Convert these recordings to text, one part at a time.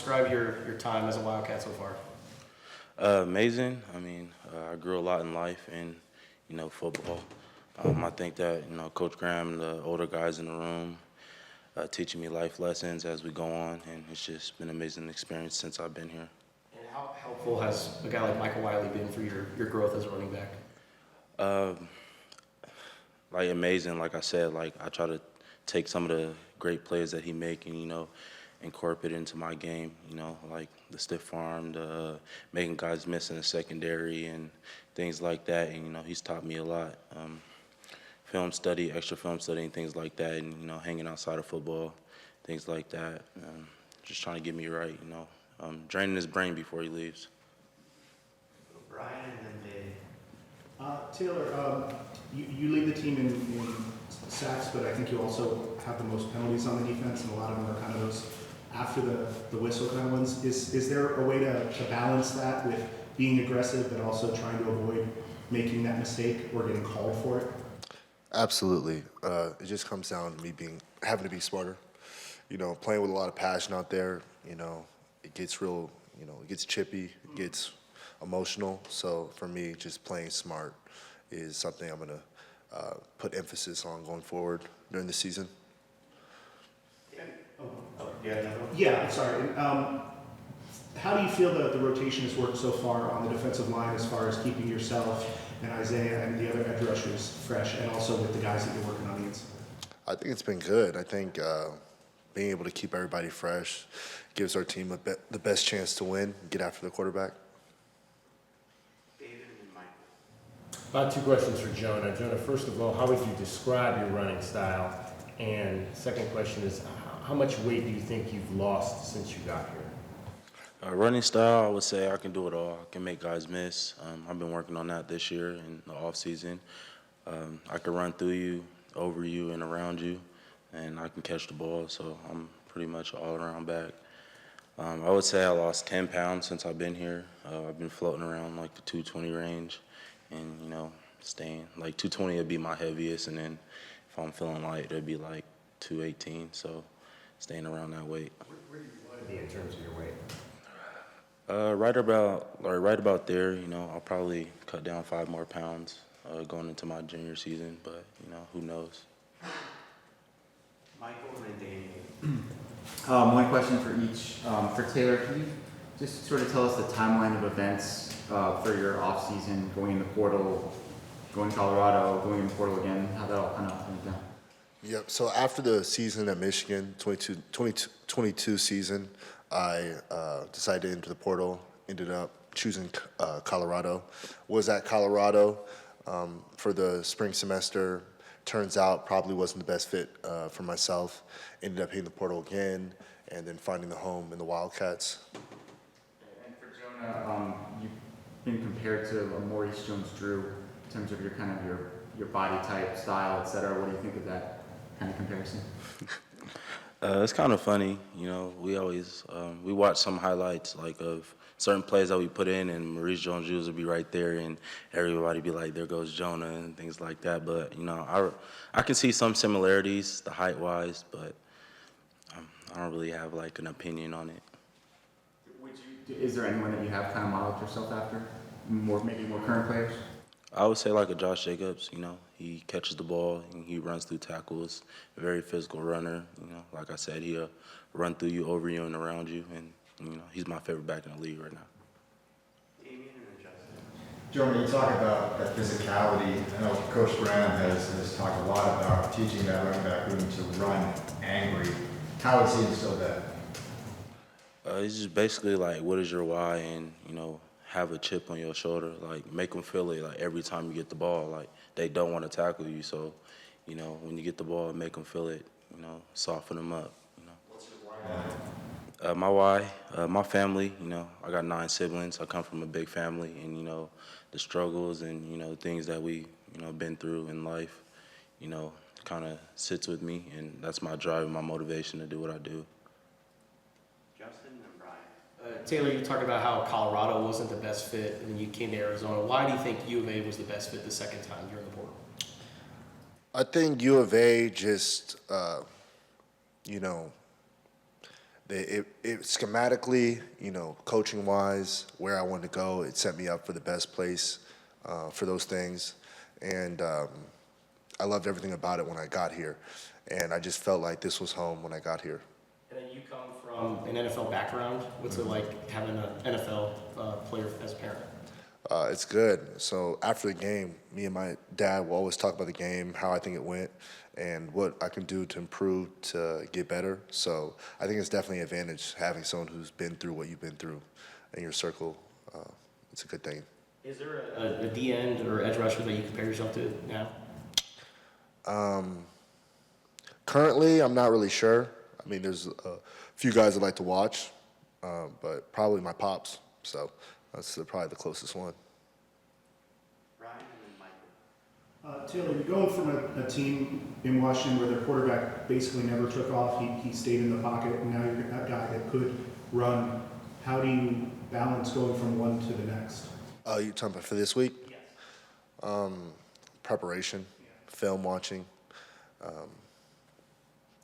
describe your time as a Wildcat so far? Amazing. I mean, I grew a lot in life and, football. I think that, Coach Graham, the older guys in the room, teaching me life lessons as we go on, and it's just been an amazing experience since I've been here. And how helpful has a guy like Michael Wiley been for your growth as a running back? Like amazing, like I said, like I try to take some of the great plays that he make and, incorporate it into my game, like the stiff arm, the making guys miss in the secondary and things like that. And, he's taught me a lot. Film study, extra film study and things like that, and, hanging outside of football, things like that. Just trying to get me right, draining his brain before he leaves. Brian and then Dave. Taylor, you lead the team in sacks, but I think you also have the most penalties on the defense, and a lot of them are kind of those after the whistle kind of ones. Is there a way to balance that with being aggressive but also trying to avoid making that mistake or getting called for it? Absolutely. It just comes down to me having to be smarter. Playing with a lot of passion out there. It gets real. It gets chippy. It gets emotional. So for me, just playing smart is something I'm gonna put emphasis on going forward during the season. Yeah, I'm sorry. How do you feel that the rotation has worked so far on the defensive line as far as keeping yourself and Isaiah and the other edge rushers fresh, and also with the guys that you're working on the inside? I think it's been good. I think being able to keep everybody fresh gives our team the best chance to win, get after the quarterback. David and then Michael. About two questions for Jonah. Jonah, first of all, how would you describe your running style? And second question is, how much weight do you think you've lost since you got here? Running style, I would say I can do it all. I can make guys miss. I've been working on that this year in the off season. I can run through you, over you, and around you, and I can catch the ball. So I'm pretty much all around back. I would say I lost 10 pounds since I've been here. I've been floating around like the 220 range, and staying like 220 would be my heaviest, and then if I'm feeling light, it'd be like 218. So staying around that weight. Where do you want to be in terms of your weight? Right about there. I'll probably cut down 5 more pounds going into my junior season, but who knows? Michael and then Daniel. One question for each. For Taylor, can you just sort of tell us the timeline of events for your off season, going in the portal, going to Colorado, going in the portal again, how that all kind of went down? Yep. So after the season at Michigan, 22 season, I decided to enter the portal, ended up choosing Colorado. Was at Colorado for the spring semester. Turns out probably wasn't the best fit for myself. Ended up hitting the portal again and then finding the home in the Wildcats. And for Jonah, you've been compared to Maurice Jones-Drew in terms of your body type, style, etc. What do you think of that kind of comparison? It's kind of funny, we always, we watch some highlights like of certain plays that we put in, and Maurice Jones-Drew would be right there, and everybody be like, there goes Jonah, and things like that. But, I can see some similarities, the height-wise, but I don't really have like an opinion on it. Is there anyone that you have kind of modeled yourself after? Maybe more current players? I would say like a Josh Jacobs, he catches the ball and he runs through tackles, a very physical runner, like I said, he'll run through you, over you, and around you, and, he's my favorite back in the league right now. Damien and then Justin. Jonah, you talk about that physicality. I know Coach Graham has talked a lot about teaching that running back room to run angry. How has he instilled that? It's just basically like, what is your why, and, have a chip on your shoulder, like make them feel it, like every time you get the ball, like they don't want to tackle you. So, when you get the ball, make them feel it, soften them up. What's your why? My why, my family, I got 9 siblings. I come from a big family, and, the struggles and, things that we, been through in life, kind of sits with me, and that's my drive and my motivation to do what I do. Justin and Brian. Taylor, you talked about how Colorado wasn't the best fit, and then you came to Arizona. Why do you think U of A was the best fit the second time you're in the portal? I think U of A just, it schematically, coaching wise, where I wanted to go, it set me up for the best place for those things, and I loved everything about it when I got here, and I just felt like this was home when I got here. And then you come from an NFL background. What's it like having an NFL player as a parent? It's good. So after the game, me and my dad will always talk about the game, how I think it went, and what I can do to improve to get better. So I think it's definitely an advantage having someone who's been through what you've been through in your circle. It's a good thing. Is there a D end or edge rusher that you compare yourself to now? Currently, I'm not really sure. I mean, there's a few guys I'd like to watch, but probably my pops. So that's probably the closest one. Brian and then Michael. Taylor, you're going from a team in Washington where their quarterback basically never took off. He stayed in the pocket, and now you're a guy that could run. How do you balance going from one to the next? You talking about for this week? Yes. Preparation, film watching.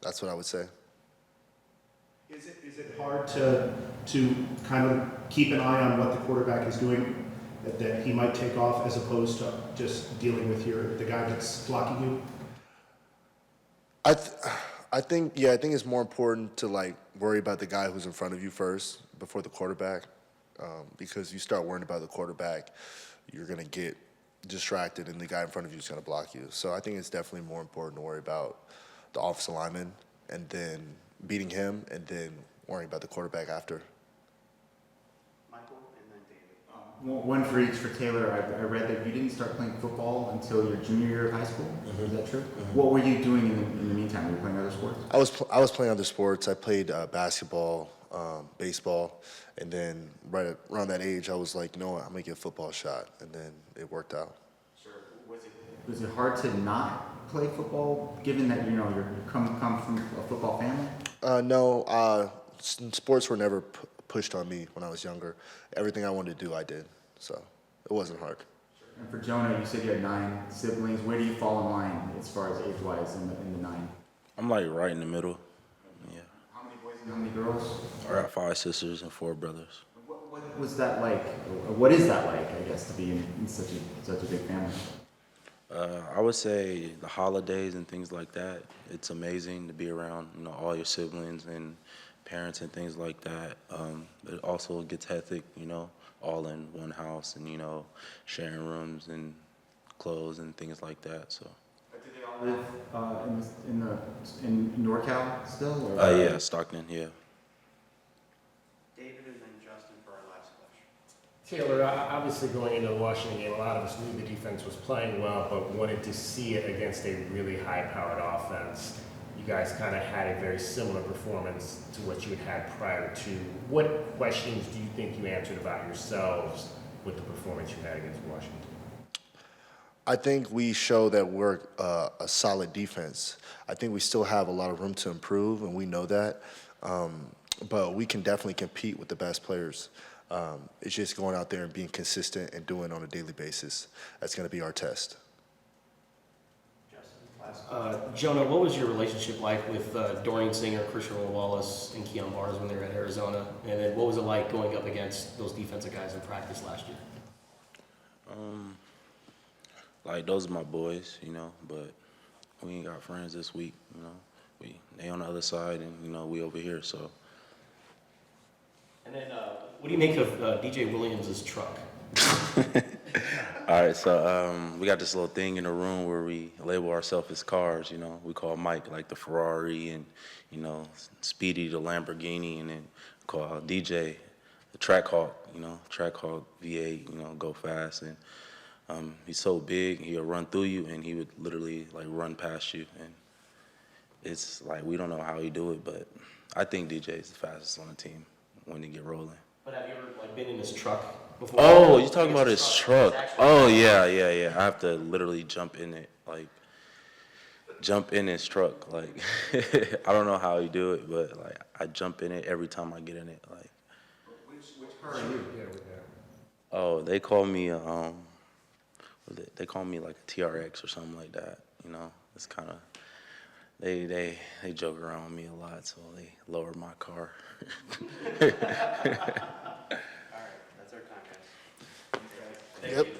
That's what I would say. Is it hard to kind of keep an eye on what the quarterback is doing, that he might take off, as opposed to just dealing with the guy that's blocking you? I think it's more important to worry about the guy who's in front of you first before the quarterback, because you start worrying about the quarterback, you're gonna get distracted, and the guy in front of you is gonna block you. So I think it's definitely more important to worry about the offensive lineman, and then beating him, and then worrying about the quarterback after. Michael and then David. One for each for Taylor. I read that you didn't start playing football until your junior year of high school. Is that true? What were you doing in the meantime? Were you playing other sports? I was playing other sports. I played basketball, baseball, and then right around that age, I was like, you know what, I'm gonna give football a shot, and then it worked out. Sure. Was it hard to not play football, given that you come from a football family? No, sports were never pushed on me when I was younger. Everything I wanted to do, I did. So it wasn't hard. And for Jonah, you said you had 9 siblings. Where do you fall in line as far as age-wise in the 9? I'm like right in the middle. Yeah. How many boys and how many girls? I got 5 sisters and 4 brothers. What was that like? Or what is that like, I guess, to be in such a big family? I would say the holidays and things like that. It's amazing to be around, all your siblings and parents and things like that. It also gets hectic, all in one house and, sharing rooms and clothes and things like that. So. Do they all live in NorCal still? Or? Yeah, Stockton, yeah. David and then Justin for our last question. Taylor, obviously going into the Washington game, a lot of us knew the defense was playing well, but wanted to see it against a really high-powered offense. You guys kind of had a very similar performance to what you had prior to. What questions do you think you answered about yourselves with the performance you had against Washington? I think we show that we're a solid defense. I think we still have a lot of room to improve, and we know that. But we can definitely compete with the best players. It's just going out there and being consistent and doing it on a daily basis. That's going to be our test. Jonah, what was your relationship like with Dorian Singer, Christian Wallace, and Keon Barnes when they were at Arizona? And then what was it like going up against those defensive guys in practice last year? Those are my boys, but we ain't got friends this week, They on the other side and, we over here, so. And then what do you make of DJ Williams' truck? All right, so we got this little thing in the room where we label ourselves as cars, We call Mike like the Ferrari and, Speedy the Lamborghini, and then call DJ the Trackhawk, Trackhawk V8, go fast. And he's so big, he'll run through you and he would literally run past you. And it's we don't know how he do it, but I think DJ is the fastest on the team when they get rolling. But have you ever been in his truck before? Oh, you're talking about his truck. Oh, yeah. I have to literally jump in it, jump in his truck. I don't know how he do it, but I jump in it every time I get in it. Which car are you? Oh, they call me they call me a TRX or something like that. It's kind of they joke around with me a lot, so they lowered my car. All right, that's our time, guys. Thank Yep. you.